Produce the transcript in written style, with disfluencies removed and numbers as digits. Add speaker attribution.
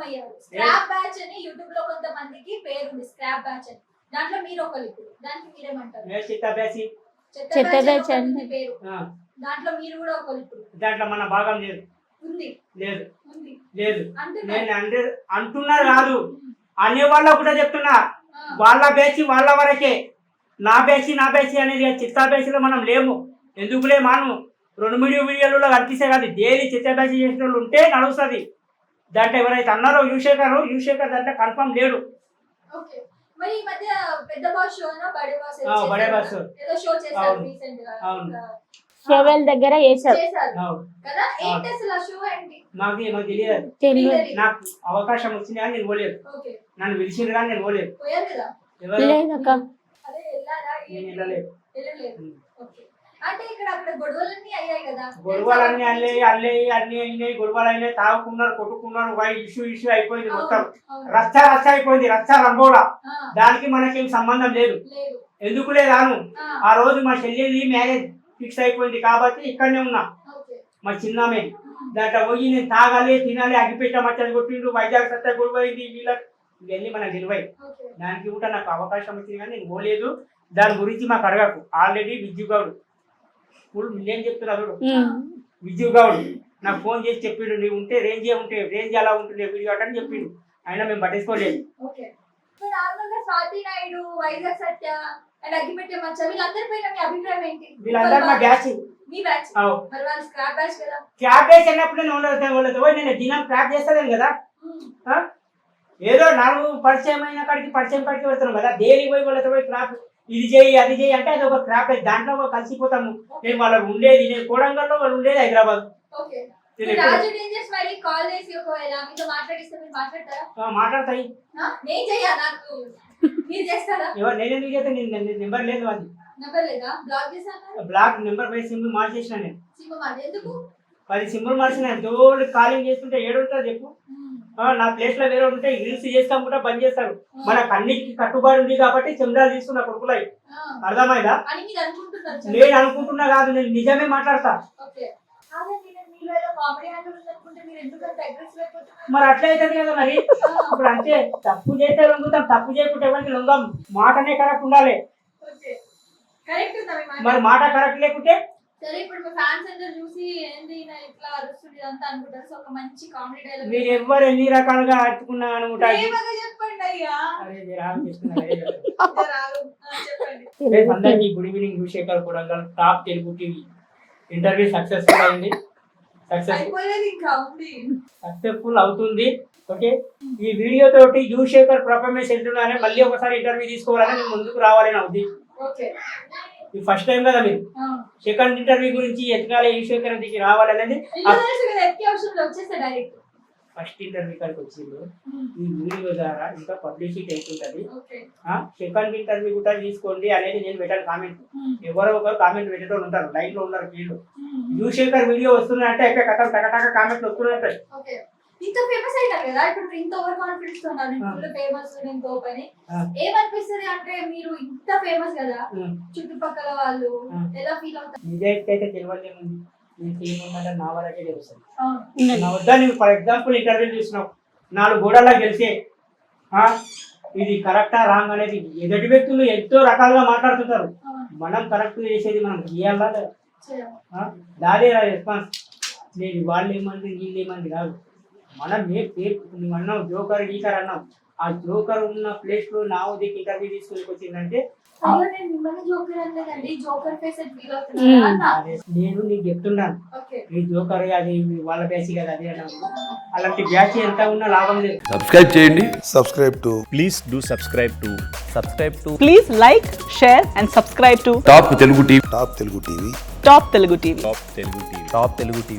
Speaker 1: అయ్యారు. Scrap batch అని YouTube లో కొంతమందికి పేరు ఉంది, స్క్రాప్ బ్యాచ్ అని. దాంట్లో మీరు ఒకరు ఇప్పుడు, దానికి మీరేమంటారు?
Speaker 2: చెత్త బ్యాచ్
Speaker 1: అని పేరు, దాంట్లో మీరు కూడా ఒకరు ఇప్పుడు.
Speaker 2: దాంట్లో మన భాగం లేదు.
Speaker 1: ఉంది
Speaker 2: లేదు
Speaker 1: ఉంది
Speaker 2: లేదు
Speaker 1: అంటున్నారు.
Speaker 2: నేను అంటున్నారు కాదు, అనే వాళ్ళకు కూడా చెప్తున్నా. వాళ్ళ బ్యాచ్ వాళ్ళ వరకే, నా బ్యాచ్ అనేది చిత్తా బ్యాచ్ లో మనం లేము. ఎందుకులే మాను 2 వీడియోలలో కనిపిస్తే కాదు, డైలీ చిత్తా బ్యాచ్ చేసిన వాళ్ళు ఉంటే నడుస్తుంది. దాంట్లో ఎవరైతే అన్నారో యూషేఖర్ దాంట్లో కన్ఫర్మ్ లేడు.
Speaker 1: ఓకే, మరి ఈ మధ్య పెద్ద బాస్ షో నా బడే బాస్
Speaker 2: బడే బాస్
Speaker 1: ఏదో షో చేశారు రీసెంట్ గా.
Speaker 3: షోవెల్ దగ్గర చేశారు
Speaker 1: కదా. ఏంటి అసలు ఆ షో ఏంటి?
Speaker 2: నాకు తెలియదు. నాకు అవకాశం వచ్చింది కానీ నేను పోలేదు. నన్ను పిలిచింది కానీ నేను పోలేదు.
Speaker 1: పోయారు కదా?
Speaker 3: లేదక్క,
Speaker 1: అదే వెళ్ళారా?
Speaker 2: నేను వెళ్ళలేదు.
Speaker 1: ఓకే, అంటే ఇక్కడ అక్కడ గొడవలన్నీ అయ్యాయి కదా.
Speaker 2: గొడవలన్నీ అన్నీ అయినాయి. గొడవలు అయినాయి, తాగుకున్నారు, కొట్టుకున్నారు, ఇష్యూ అయిపోయింది. మొత్తం రచ్చ అయిపోయింది, రచ్చ రంబోడా. దానికి మనకేం సంబంధం లేదు. ఎందుకు లేదాను, ఆ రోజు మా చెల్లెది మ్యారేజ్ ఫిక్స్ అయిపోయింది కాబట్టి ఇక్కడనే ఉన్నా. మా చిన్నమే దాంట్లో పోయి నేను తాగాలి, తినాలి, అగ్గిపెట్ట మచ్చలు కొట్టిండు, వైజాగ్ సత్తా గొడవైంది, వీళ్ళకి ఇవన్నీ మనకు తెలివై. దానికి కూడా నాకు అవకాశం వచ్చింది కానీ నేను పోలేదు. దాని గురించి మాకు అడగకు. ఆల్రెడీ విజ్జు గౌడ్ ఫుల్ నేను చెప్తున్నా చూడు, విజ్జు గౌడ్ నాకు ఫోన్ చేసి చెప్పిండు, నీవు ఉంటే రేంజ్ అలా ఉంటుండే వీడియో అని చెప్పిండు. అయినా మేము పట్టించుకోలేదు.
Speaker 1: స్వాతి నాయుడు, వైజాగ్ సత్య అండ్ అగ్గిపెట్టే మచ్చ వీళ్ళందరిపైన మీ అభిప్రాయం ఏంటి?
Speaker 2: వీళ్ళందరూ మా బ్యాచ్.
Speaker 1: మీ బ్యాచ్? మరి వాళ్ళు స్క్రాప్ బ్యాచ్ కదా.
Speaker 2: స్క్రాప్ బ్యాచ్ అన్నప్పుడు నేను దినం క్రాప్ చేస్తాను కదా. ఏదో నాకు పరిచయం అయిన కాడికి పెడతాను కదా. డైలీ పోయి వాళ్ళతో పోయి క్రాప్ ఇది చేయి అది చేయి అంటే అది ఒక క్రాప్. దాంట్లో కలిసిపోతాము. నేను వాళ్ళకు ఉండేది, నేను కోడంగల్లో వాళ్ళు ఉండేది హైదరాబాద్. మాట్లాడతాయి. నేనెందుకు చేస్తా? నెంబర్ లేదు అది. బ్లాక్ నెంబర్ పై సింబల్ మార్చేసిన నేను. 10 సింబల్ మార్చిన. రోజు కాలింగ్ చేస్తుంటే ఏడుంటుంది చెప్పు. నా ప్లేస్ లో వేరే ఉంటే రీల్స్ చేస్తాం కూడా బంద్ చేస్తారు. మనకు అన్నిటికీ కట్టుబడి ఉంది కాబట్టి చంద్రాలు తీసుకున్న కొడుకులై. అర్థమైందా? నేను అనుకుంటున్నా కాదు, నేను నిజమే మాట్లాడతా. మరి అట్లా అవుతుంది కదా. మరి ఇప్పుడు అంతే, తప్పు చేస్తే లొంగుతాం, తప్పు చేయకుంటే ఎవరికి లొంగం. మాటనే కరెక్ట్ ఉండాలి. మరి మాట కరెక్ట్ లేకుంటే మీరు ఎవ్వరు ఎన్ని రకాలుగా అట్టుకున్నా అనుకుంటా. అందరికీ గుడ్ ఈవినింగ్. యూషేఖర్ Kodangal top Telugu TV interview successful అయింది. సక్సెస్ఫుల్ అవుతుంది. ఓకే, ఈ వీడియో తోటి యూషేఖర్ పర్ఫార్మెన్స్ ఎంతున్నానే మళ్ళీ ఒకసారి ఇంటర్వ్యూ తీసుకోవాలని నేను ముందుకు రావాలని అవుతుంది. ఇది ఫస్ట్ టైం కదా మీరు. సెకండ్ ఇంటర్వ్యూ గురించి ఎతకాలి, యూషేఖర్ దగ్గరికి రావాలనేది ఫస్ట్ ఇంటర్వ్యూ కాడికి వచ్చింది. ఈ వీడియో ద్వారా ఇంకా పబ్లిసిటీ అవుతుంటది. సెకండ్ ఇంటర్వ్యూ కూడా తీసుకోండి అనేది నేను పెట్టాను కామెంట్. ఎవరో ఒకరు కామెంట్ పెట్టడం ఉంటారు, లైన్ లో ఉన్నారు వీళ్ళు. యూషేఖర్ వీడియో వస్తున్నాయంటే అయిపోయి కథ టకటక కామెంట్లు వస్తున్నాయి.
Speaker 1: ఇంత ఫేమస్ అయినారు కదా, ఇప్పుడు ఇంత ఓవర్ కాన్ఫిడెన్స్ తో ఉన్నారు. ఫుల్ ఫేమస్ ఇంకో పని ఏమనిపిస్తుంది అంటే, మీరు ఇంత ఫేమస్ కదా, చుట్టుపక్కల వాళ్ళు ఎలా ఫీల్ అవుతారు?
Speaker 2: నిజాయితీ అయితే తెలియలేదు. నేను నా వరకే తెలుస్తుంది. నా వద్ద నువ్వు ఫర్ ఎగ్జాంపుల్ ఇంటర్వ్యూ చూసినావు, 4 గోడలా గెలిచే ఇది కరెక్టా రాంగ్ అనేది ఎదుటి వ్యక్తులు ఎంతో రకాలుగా మాట్లాడుతుంటారు. మనం కరెక్ట్ చేసేది మనం గీయాలా లేదా? దాదే రెస్పాన్స్. నేను వాళ్ళు ఏమంది వీళ్ళు ఏమంది కాదు. మనం నువ్వు అన్నావు జోకర్ గీకర్ అన్నావు. ఆ జోకర్ ఉన్న ప్లేస్ లో నా ఉదయం ఇంటర్వ్యూ తీసుకుని వచ్చిందంటే నేను నీకు చెప్తున్నాను, ఈ జోకర్ అది వాళ్ళ బ్యాచ్ కదా అది అన్నావు. అలాంటి బ్యాచ్ ఎంత ఉన్నా లాభం లేదు.
Speaker 4: సబ్స్క్రైబ్ చేయండి.
Speaker 5: Please do subscribe to please like, share and subscribe to
Speaker 4: top Telugu TV.
Speaker 5: Top Telugu TV.